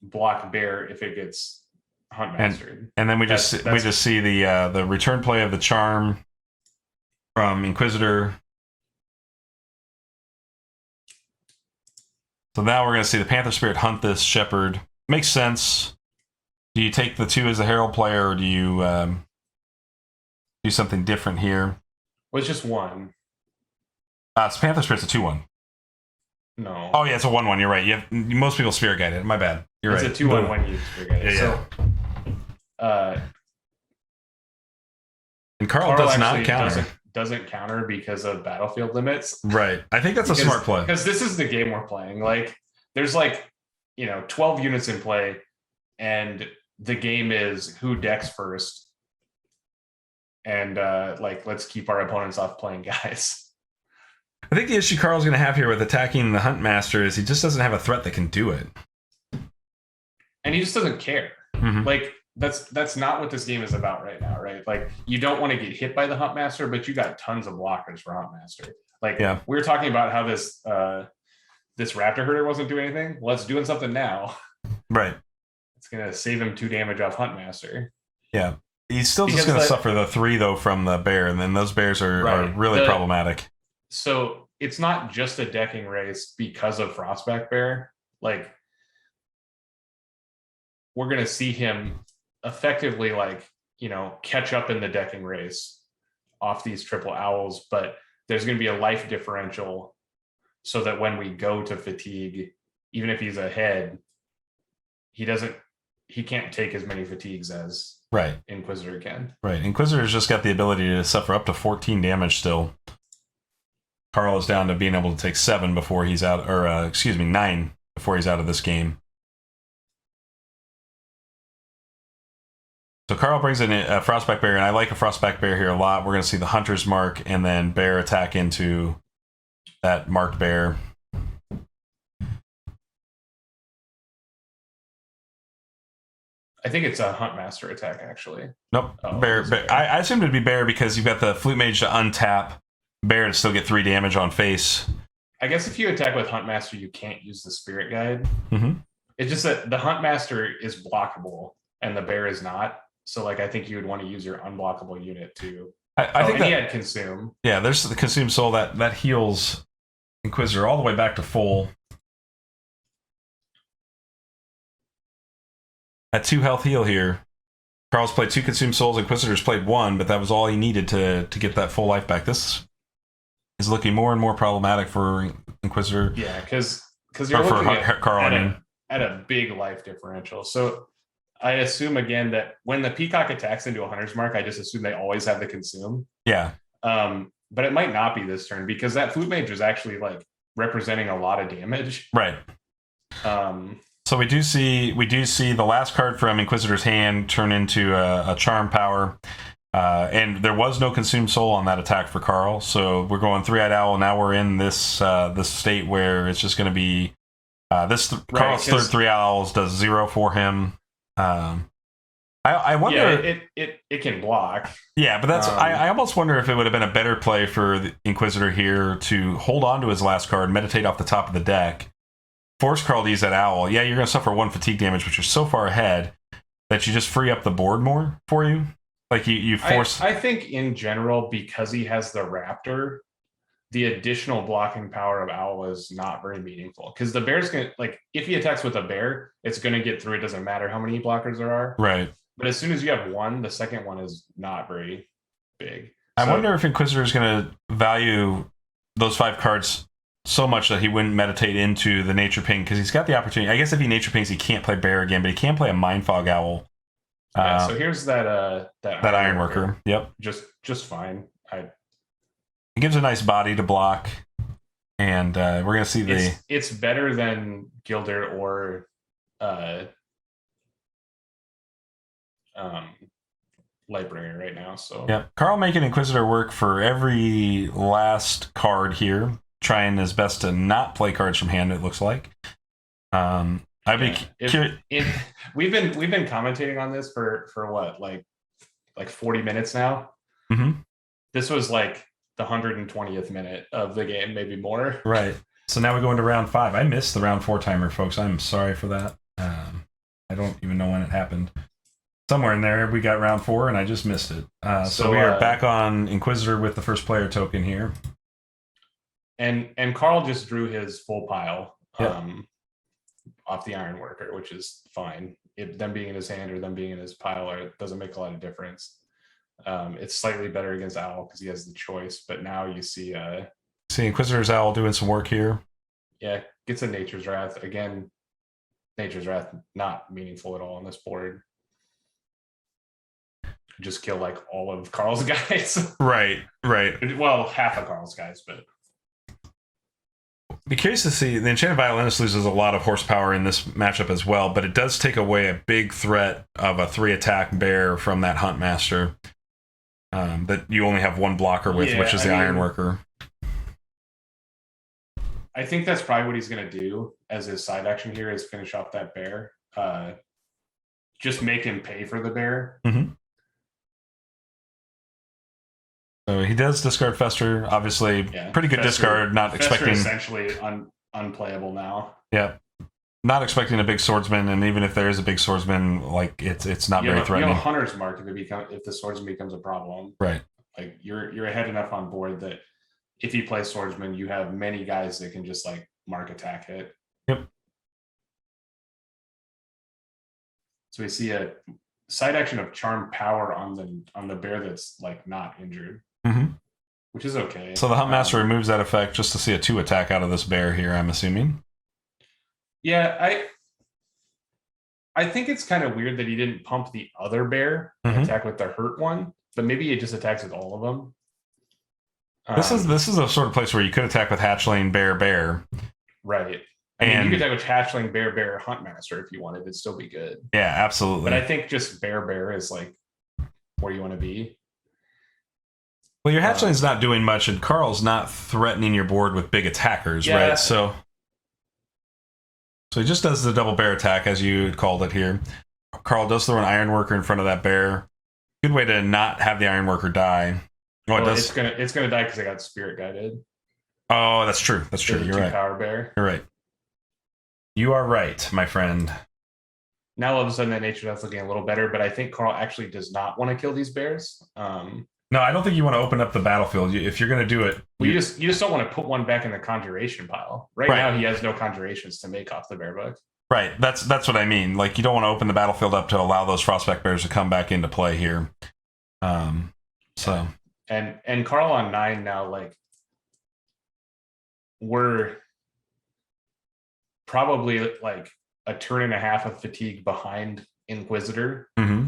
block bear if it gets hunt mastered. And then we just see the return play of the charm from Inquisitor. So now we're going to see the Panther Spirit hunt this shepherd. Makes sense. Do you take the 2 as a herald player, or do you do something different here? Well, it's just 1. It's Panther Spirit's a 2/1. No. Oh yeah, it's a 1/1. You're right. Most people spirit guide it. My bad. You're right. It's a 2/1 when you spirit guide it. Yeah. And Carl does not counter. Doesn't counter because of battlefield limits. Right. I think that's a smart play. Because this is the game we're playing. Like, there's 12 units in play, and the game is who decks first. And let's keep our opponents off playing guys. I think the issue Carl's going to have here with attacking the Hunt Master is he just doesn't have a threat that can do it. And he just doesn't care. Mm-hmm. Like, that's not what this game is about right now, right? Like, you don't want to get hit by the Hunt Master, but you got tons of blockers for Hunt Master. Like, we were talking about how this Raptor Herder wasn't doing anything. Well, it's doing something now. Right. It's going to save him 2 damage off Hunt Master. Yeah. He's still just going to suffer the 3, though, from the bear, and then those bears are really problematic. So it's not just a decking race because of Frostback Bear. Like, we're going to see him effectively, catch up in the decking race off these triple owls, but there's going to be a life differential so that when we go to fatigue, even if he's ahead, he can't take as many fatigues as Inquisitor can. Right. Inquisitor's just got the ability to suffer up to 14 damage still. Carl is down to being able to take 7 before he's out, or 9 before he's out of this game. So Carl brings in a Frostback Bear, and I like a Frostback Bear here a lot. We're going to see the Hunter's Mark, and then Bear attack into that marked bear. I think it's a Hunt Master attack, actually. Nope. Bear. I assumed it'd be Bear because you've got the Flute Mage to untap, Bear to still get 3 damage on face. I guess if you attack with Hunt Master, you can't use the Spirit Guide. Mm-hmm. It's just that the Hunt Master is blockable, and the Bear is not. So, I think you would want to use your unblockable unit to... I think he had Consume. Yeah, there's the Consume Soul that heals Inquisitor all the way back to full. At 2 health heal here. Carl's played 2 Consume Souls, Inquisitor's played 1, but that was all he needed to get that full life back. This is looking more and more problematic for Inquisitor. Yeah, because you're looking at a big life differential. So I assume, again, that when the Peacock attacks into a Hunter's Mark, I just assume they always have the Consume. Yeah. But it might not be this turn, because that Flute Mage is actually, representing a lot of damage. Right. So we do see the last card from Inquisitor's hand turn into a Charm Power. And there was no Consumed Soul on that attack for Carl. So we're going 3-Eyed Owl. Now we're in this state where it's just going to be Carl's third 3 Owls does 0 for him. I wonder. Yeah, it can block. Yeah, but that's I almost wonder if it would have been a better play for the Inquisitor here to hold on to his last card, meditate off the top of the deck, force Carl to use that owl. Yeah, you're going to suffer 1 fatigue damage, but you're so far ahead that you just free up the board more for you. Like you force. I think in general, because he has the Raptor, the additional blocking power of Owl is not very meaningful, because the bear's gonna, if he attacks with a bear, it's gonna get through. It doesn't matter how many blockers there are. Right. But as soon as you have 1, the second one is not very big. I wonder if Inquisitor is going to value those 5 cards so much that he wouldn't meditate into the Nature Ping, because he's got the opportunity. I guess if he Nature Pings, he can't play bear again, but he can play a Mind Fog Owl. Yeah, so here's that Ironworker. Yep. Just fine. It gives a nice body to block, and we're going to see it's better than Gilder or Lightbringer right now. So yeah, Carl making Inquisitor work for every last card here, trying his best to not play cards from hand, it looks like. I'd be we've been commentating on this for what, like 40 minutes now. Mm-hmm. This was like the 120th minute of the game, maybe more. Right. So now we go into round 5. I missed the round 4 timer, folks. I'm sorry for that. I don't even know when it happened. Somewhere in there, we got round 4, and I just missed it. So we are back on Inquisitor with the first player token here. And Carl just drew his full pile Yep. Off the Ironworker, which is fine. Them being in his hand or them being in his pile, it doesn't make a lot of difference. It's slightly better against Owl because he has the choice, but now you see Inquisitor's Owl doing some work here. Yeah, gets a Nature's Wrath. Again, Nature's Wrath not meaningful at all on this board. Just kill like all of Carl's guys. Right. Well, half of Carl's guys, but be curious to see. The Enchanted Violinist loses a lot of horsepower in this matchup as well, but it does take away a big threat of a 3-attack bear from that Huntmaster that you only have one blocker with, which is the Ironworker. I think that's probably what he's going to do as his side action here is finish off that bear. Just make him pay for the bear. Mm-hmm. So he does discard Fester. Obviously, pretty good discard. Not Fester expecting essentially unplayable now. Yeah, not expecting a big swordsman, and even if there is a big swordsman, like it's not very threatening. You have a Hunter's Mark if the swordsman becomes a problem. Right. Like you're ahead enough on board that if you play swordsman, you have many guys that can just like mark attack hit. Yep. So we see a side action of Charm Power on the bear that's like not injured. Mm-hmm. Which is okay. So the Huntmaster removes that effect just to see a 2 attack out of this bear here, I'm assuming. Yeah, I think it's kind of weird that he didn't pump the other bear and attack with the hurt one, but maybe he just attacks with all of them. This is a sort of place where you could attack with Hatchling, Bear. Right. I mean, you could attack with Hatchling, Bear, Huntmaster if you wanted. It'd still be good. Yeah, absolutely. But I think just Bear is like where you want to be. Well, your Hatchling's not doing much, and Carl's not threatening your board with big attackers, right? So he just does the double bear attack, as you called it here. Carl does throw an Ironworker in front of that bear. Good way to not have the Ironworker die. It's gonna die because I got Spirit Guided. Oh, that's true. That's true. You're right. Power bear. You're right. You are right, my friend. Now all of a sudden that nature that's looking a little better, but I think Carl actually does not want to kill these bears. No, I don't think you want to open up the battlefield. If you're going to do it, you just don't want to put one back in the conjuration pile. Right now, he has no conjurations to make off the bear book. Right. That's what I mean. Like, you don't want to open the battlefield up to allow those Frostback bears to come back into play here. So and Carl on 9 now, like we're probably like a turn and a half of fatigue behind Inquisitor. Mm-hmm.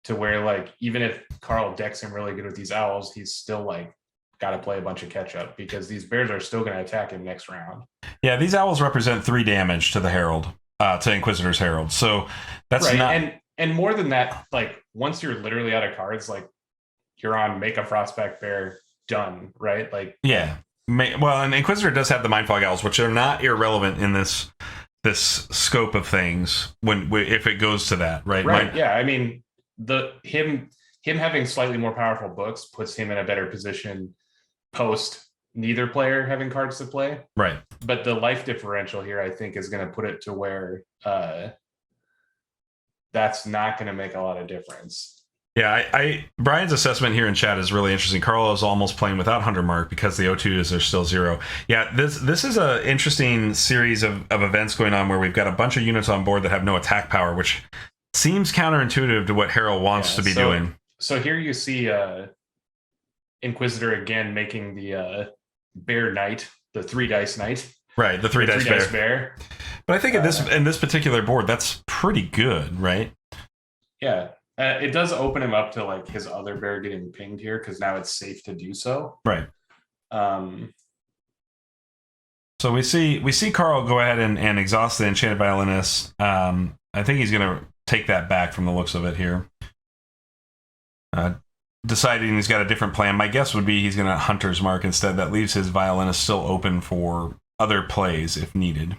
To where like even if Carl decks him really good with these owls, he's still like got to play a bunch of catch up because these bears are still going to attack him next round. Yeah, these owls represent 3 damage to the Herald, to Inquisitor's Herald. So that's right. not. And more than that, like once you're literally out of cards, like you're on make a Frostback bear done, right? Like well, and Inquisitor does have the Mindfog owls, which are not irrelevant in this scope of things if it goes to that, right? Right. Yeah, I mean. Him having slightly more powerful books puts him in a better position post neither player having cards to play. Right. But the life differential here, I think, is going to put it to where that's not going to make a lot of difference. Yeah, Brian's assessment here in chat is really interesting. Carl is almost playing without Hunter Mark because the O2s are still 0. Yeah, this is an interesting series of events going on where we've got a bunch of units on board that have no attack power, which seems counterintuitive to what Harold wants to be doing. So here you see Inquisitor again making the Bear Knight, the 3 dice knight. Right, the 3 dice bear. But I think in this particular board, that's pretty good, right? Yeah. It does open him up to like his other bear getting pinged here because now it's safe to do so. Right. So we see Carl go ahead and exhaust the Enchanted Violinist. I think he's going to take that back from the looks of it here. Deciding he's got a different plan. My guess would be he's going to Hunter's Mark instead. That leaves his Violinist still open for other plays if needed.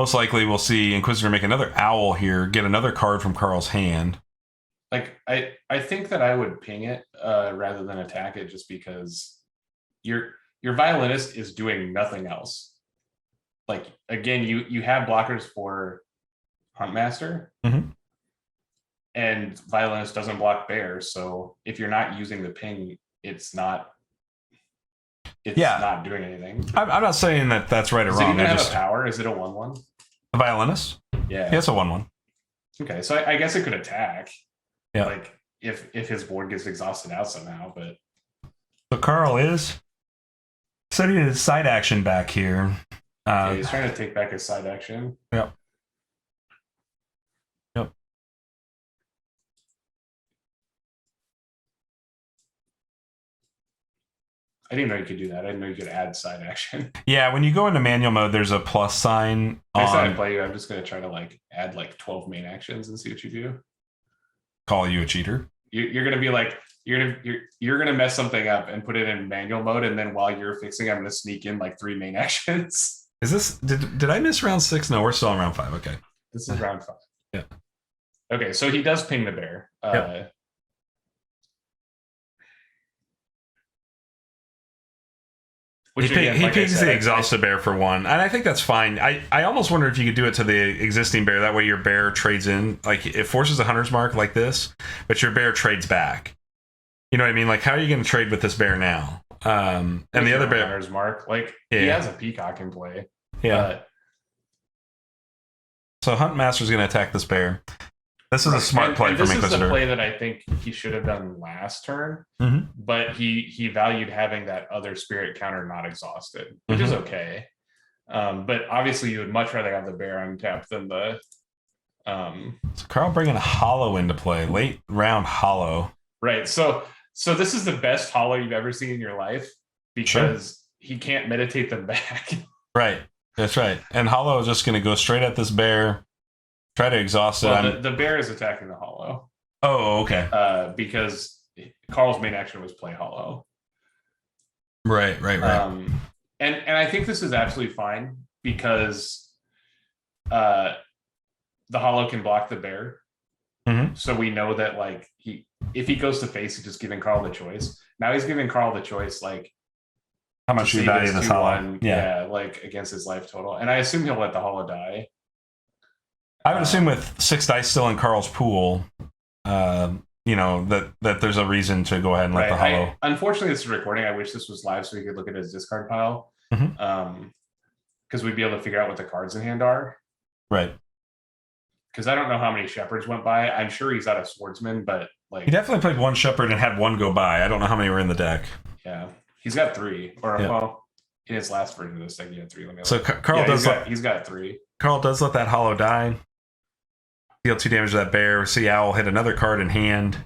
Most likely we'll see Inquisitor make another owl here, get another card from Carl's hand. Like I think that I would ping it rather than attack it, just because your violinist is doing nothing else. Like, again, you have blockers for Huntmaster, and violinist doesn't block bear. So if you're not using the ping, it's not doing anything. I'm not saying that that's right or wrong. Does it even have a power? Is it a 1/1? The violinist? Yeah, it's a 1/1. Okay, so I guess it could attack. Yeah, like if his board gets exhausted out somehow. But so Carl is setting his side action back here. He's trying to take back his side action. Yep. I didn't know you could do that. I didn't know you could add side action. Yeah, when you go into manual mode, there's a plus sign. Next time I play you, I'm just going to try to like add like 12 main actions and see what you do. Call you a cheater. You're going to be like, you're going to mess something up and put it in manual mode, and then while you're fixing, I'm going to sneak in like 3 main actions. Is this did I miss round 6? No, we're still in round 5. Okay, this is round 5. Yeah. Okay, so he does ping the bear. Yep. He pings the exhausted bear for 1, and I think that's fine. I almost wonder if you could do it to the existing bear. That way your bear trades in. Like, it forces a hunter's mark like this, but your bear trades back. You know what I mean? Like, how are you going to trade with this bear now? And the other bear... Hunter's mark. Like, he has a peacock in play. Yeah. So Huntmaster's going to attack this bear. This is a smart play from Inquisitor. This is the play that I think he should have done last turn, but he valued having that other spirit counter not exhausted, which is okay. But obviously, you would much rather have the bear untapped than the. So Carl bringing a hollow into play, late round hollow. Right. So this is the best hollow you've ever seen in your life, because he can't meditate them back. Right. That's right. And hollow is just going to go straight at this bear. Try to exhaust it. Well, the bear is attacking the hollow. Oh, okay. Because Carl's main action was play hollow. Right. And I think this is absolutely fine, because the hollow can block the bear. So we know that, like, if he goes to face, he's just giving Carl the choice. Now he's giving Carl the choice, like, how much you value this hollow. Yeah, like against his life total. And I assume he'll let the hollow die. I would assume with 6 dice still in Carl's pool, that there's a reason to go ahead and let the hollow. Unfortunately, this is recording. I wish this was live so we could look at his discard pile, because we'd be able to figure out what the cards in hand are. Right. Because I don't know how many shepherds went by. I'm sure he's out of swordsman, but like, he definitely played 1 shepherd and had 1 go by. I don't know how many were in the deck. Yeah, he's got 3, well, in his last version of this deck, he had 3. So Carl does. He's got 3. Carl does let that hollow die. Deal 2 damage to that bear. See Owl hit another card in hand.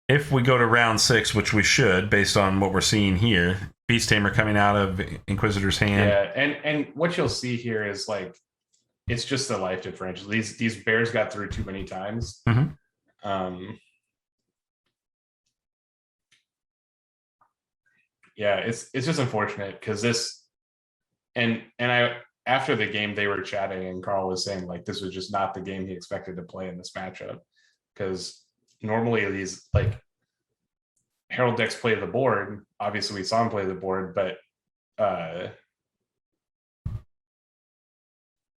If we go to round 6, which we should, based on what we're seeing here, Beast Tamer coming out of Inquisitor's hand. Yeah, and what you'll see here is, like, it's just the life differential. These bears got through too many times. Yeah, it's just unfortunate, because this, and I. After the game, they were chatting, and Carl was saying, like, this was just not the game he expected to play in this matchup, because normally these, like, Herald decks play the board. Obviously, we saw him play the board, but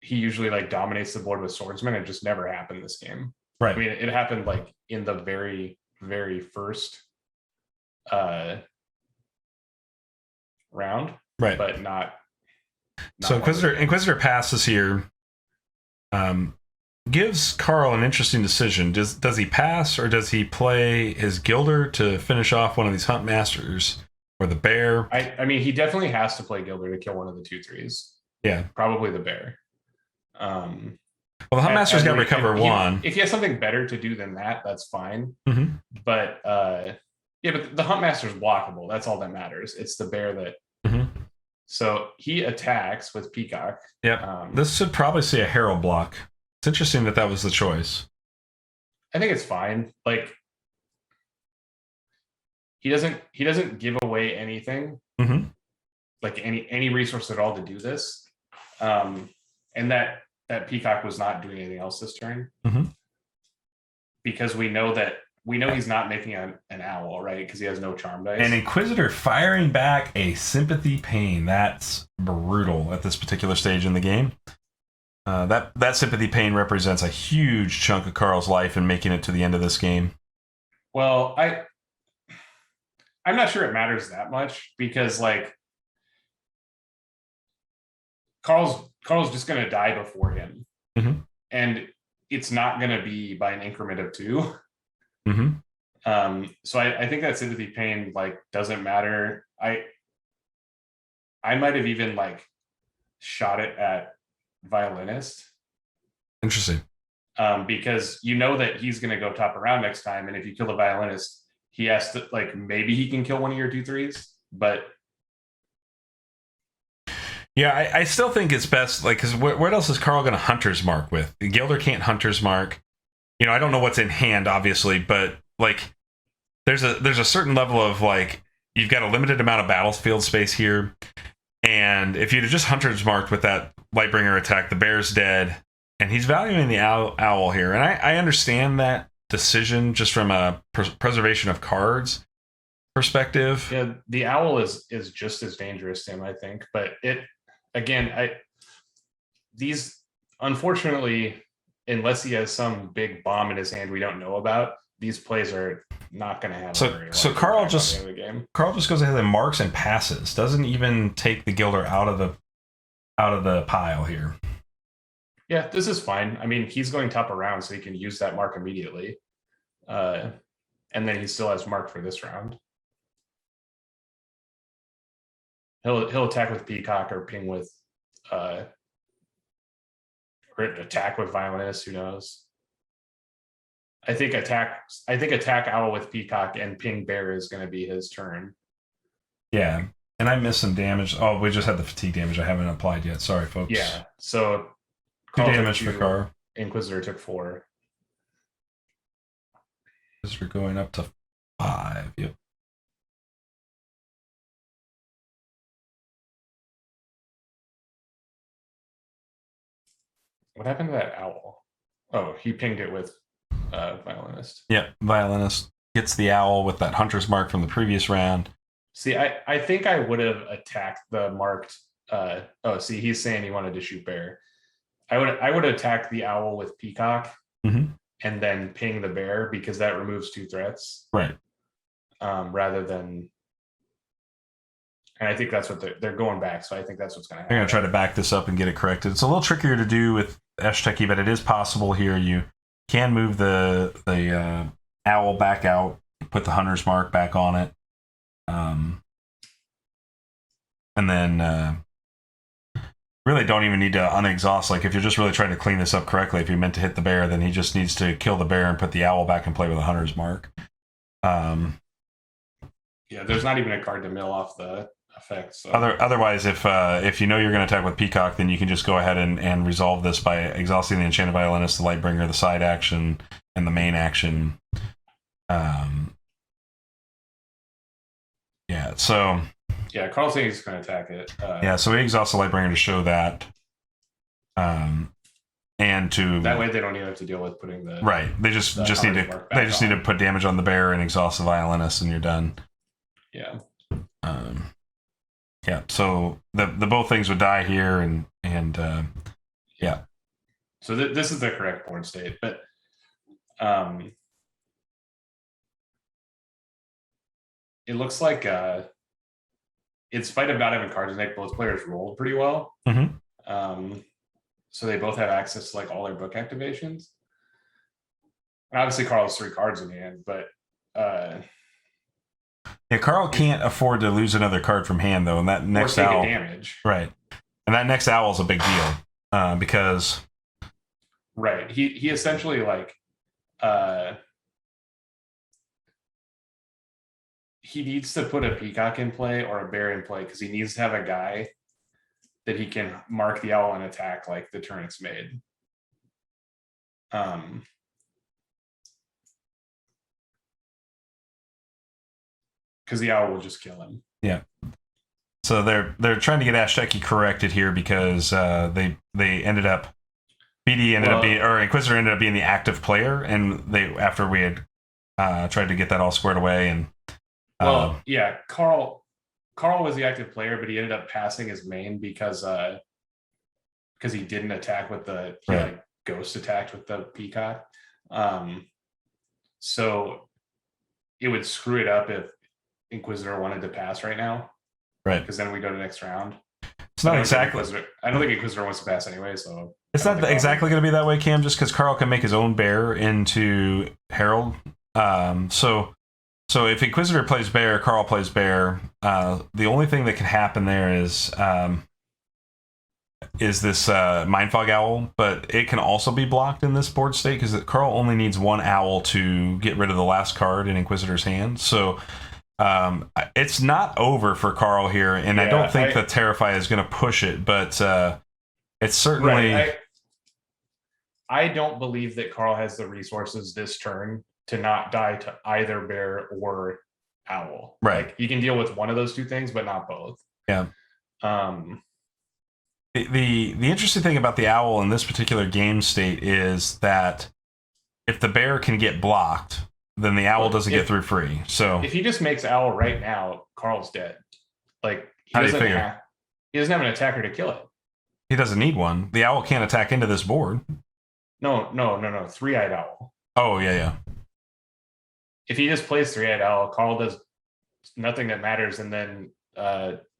he usually, like, dominates the board with swordsman. It just never happened this game. Right. I mean, it happened, like, in the very, very first round, right? But not so Inquisitor passes here. Gives Carl an interesting decision. Does he pass, or does he play his Gilder to finish off one of these Hunt Masters, or the bear? I mean, he definitely has to play Gilder to kill one of the 2/3s. Yeah, probably the bear. Well, the Hunt Master's got to recover 1. If he has something better to do than that, that's fine. But but the Hunt Master's blockable. That's all that matters. It's the bear that. So he attacks with Peacock. Yep. This should probably see a Herald block. It's interesting that was the choice. I think it's fine. Like, he doesn't give away anything. Like any resource at all to do this. And that Peacock was not doing anything else this turn. Mhm. Because we know he's not making an owl, right? Because he has no charm dice. And Inquisitor firing back a Sympathy Pain. That's brutal at this particular stage in the game. That Sympathy Pain represents a huge chunk of Carl's life in making it to the end of this game. Well, I'm not sure it matters that much because like Carl's just going to die before him, and it's not going to be by an increment of 2. So I think that Sympathy Pain like doesn't matter. I might have even like shot it at Violinist. Interesting. Because you know that he's going to go top around next time, and if you kill the Violinist, he has to like maybe he can kill one of your 2/3s, but. Yeah, I still think it's best, like, because what else is Carl going to Hunter's Mark with? Gilder can't Hunter's Mark. You know, I don't know what's in hand, obviously, but, like, there's a certain level of, like, you've got a limited amount of battlefield space here, and if you'd have just Hunter's Marked with that Lightbringer attack, the bear's dead, and he's valuing the owl here, and I understand that decision just from a preservation of cards perspective. Yeah, the owl is just as dangerous to him, I think, but again, these unfortunately, unless he has some big bomb in his hand we don't know about, these plays are not going to have. So Carl just goes ahead and marks and passes. Doesn't even take the Gilder out of the pile here. Yeah, this is fine. I mean, he's going top around, so he can use that mark immediately, and then he still has mark for this round. He'll attack with Peacock or ping with, or attack with Violinist. Who knows? I think attack owl with Peacock and ping bear is going to be his turn. Yeah, and I missed some damage. Oh, we just had the fatigue damage. I haven't applied yet. Sorry, folks. Yeah, so 2 damage for Carl. Inquisitor took 4. Inquisitor going up to 5. Yep. What happened to that owl? Oh, he pinged it with Violinist. Yeah, Violinist gets the owl with that Hunter's Mark from the previous round. See, I think I would have attacked the marked. See, he's saying he wanted to shoot bear. I would attack the owl with Peacock and then ping the bear because that removes 2 threats. Right. Rather than. And I think that's what they're going back. So I think that's what's going to happen. I'm going to try to back this up and get it corrected. It's a little trickier to do with Eshteki, but it is possible here. You can move the owl back out, put the Hunter's Mark back on it. And then really don't even need to unexhaust. Like if you're just really trying to clean this up correctly, if you're meant to hit the bear, then he just needs to kill the bear and put the owl back and play with a Hunter's Mark. Yeah, there's not even a card to mill off the effect. So. Otherwise, if you know you're going to attack with Peacock, then you can just go ahead and resolve this by exhausting the Enchanted Violinist, the Lightbringer, the side action, and the main action. Yeah, so... Yeah, Carl's saying he's going to attack it. Yeah, so we exhaust the Lightbringer to show that. And to... That way they don't even have to deal with putting the... Right, they just need to put damage on the bear and exhaust the Violinist, and you're done. Yeah. Yeah, so the both things would die here, and yeah. So this is the correct board state, but it looks like in spite of not having cards in deck, both players rolled pretty well. So they both have access to like all their book activations. And obviously, Carl has 3 cards in hand, but yeah, Carl can't afford to lose another card from hand though, and that next owl damage, right? And that next owl is a big deal because right, he essentially like he needs to put a Peacock in play or a bear in play because he needs to have a guy that he can mark the owl and attack like the turn it's made. Because the owl will just kill him. Yeah. So they're trying to get Ashteki corrected here because they ended up Inquisitor ended up being the active player, and they after we had tried to get that all squared away and yeah, Carl was the active player, but he ended up passing his main because he didn't attack with like ghost attacked with the peacock. So it would screw it up if Inquisitor wanted to pass right now. Right. Because then we go to the next round. It's not exactly. I don't think Inquisitor wants to pass anyway, so it's not exactly going to be that way, Cam. Just because Carl can make his own bear into Herald. So if Inquisitor plays bear, Carl plays bear. The only thing that can happen there is this Mindfog Owl, but it can also be blocked in this board state because Carl only needs one owl to get rid of the last card in Inquisitor's hand. So it's not over for Carl here, and I don't think that Terrify is going to push it, but it's certainly. Right. I don't believe that Carl has the resources this turn to not die to either bear or owl. Right. Like, you can deal with one of those two things, but not both. Yeah. The interesting thing about the owl in this particular game state is that if the bear can get blocked, then the owl doesn't get through free. So if he just makes owl right now, Carl's dead. Like, how do you figure? He doesn't have an attacker to kill it. He doesn't need one. The owl can't attack into this board. No. Three-eyed owl. Oh, yeah. If he just plays three-eyed owl, Carl does nothing that matters, and then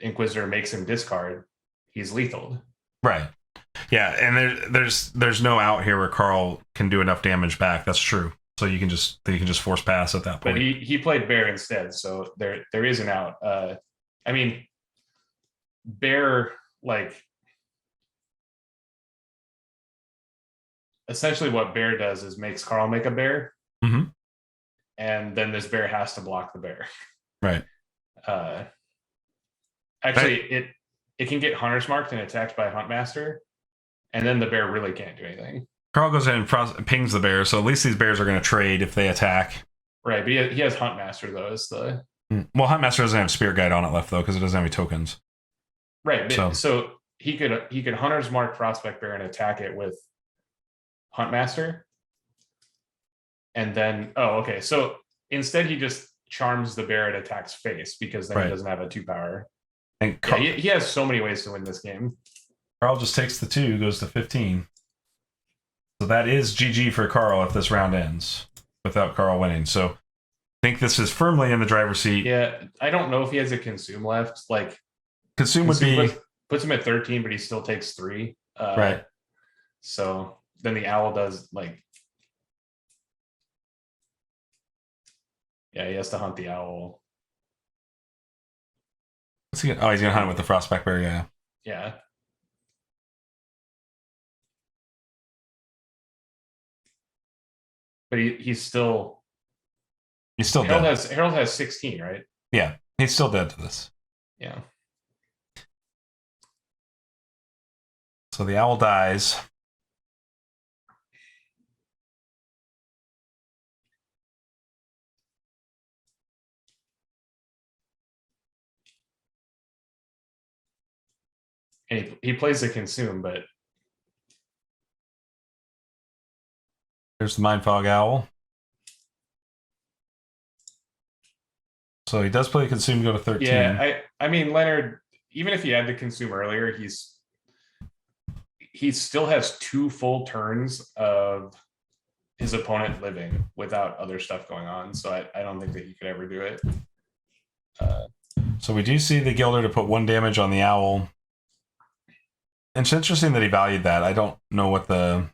Inquisitor makes him discard. He's lethal. Right. Yeah, and there's no out here where Carl can do enough damage back. That's true. So you can just force pass at that point. But he played bear instead, so there is an out. I mean, bear, like, essentially what bear does is makes Carl make a bear, and then this bear has to block the bear. Right. Actually, it can get Hunter's Marked and attacked by Huntmaster, and then the bear really can't do anything. Carl goes ahead and pings the bear, so at least these bears are going to trade if they attack. Right, but he has Huntmaster, though. Is the well, Huntmaster doesn't have Spirit Guide on it left, though, because it doesn't have any tokens. Right, so he could Hunter's Mark Prospect Bear and attack it with Huntmaster, and then so instead he just charms the bear and attacks face, because then he doesn't have a 2-power. And he has so many ways to win this game. Carl just takes the 2, goes to 15. So that is GG for Carl if this round ends without Carl winning. So I think this is firmly in the driver's seat. Yeah, I don't know if he has a consume left. Like, consume would be puts him at 13, but he still takes 3. Right. So then the owl does, like, yeah, he has to hunt the owl. He's gonna hunt with the Frostback Bear, yeah. Yeah. But he's still Harold dead. Harold has 16, right? Yeah, he's still dead to this. Yeah. So the owl dies. And he plays the consume, but there's the Mindfog Owl. So he does play consume, go to 13. Yeah, I mean, Leonard, even if he had to consume earlier, he still has 2 full turns of his opponent living without other stuff going on. So I don't think that he could ever do it. So we do see the Gilder to put 1 damage on the owl. It's interesting that he valued that. I don't know what the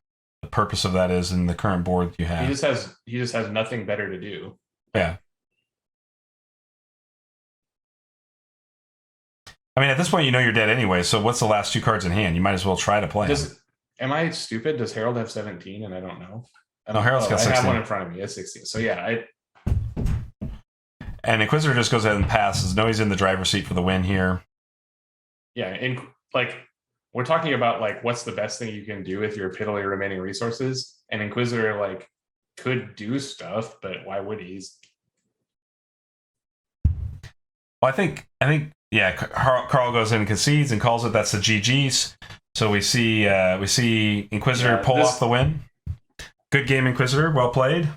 purpose of that is in the current board you have. He just has nothing better to do. Yeah. I mean, at this point, you know you're dead anyway, so what's the last 2 cards in hand? You might as well try to play them. Am I stupid? Does Harold have 17 and I don't know? No, Harold's got 16. I have one in front of me. He has 16. So yeah, And Inquisitor just goes ahead and passes. No, he's in the driver's seat for the win here. Yeah, and like, we're talking about, like, what's the best thing you can do with your piddly remaining resources, and Inquisitor, like, could do stuff, but why would he? Well, I think yeah, Carl goes in and concedes and calls it. That's the GGs. So we see Inquisitor pull off the win. Good game, Inquisitor. Well played.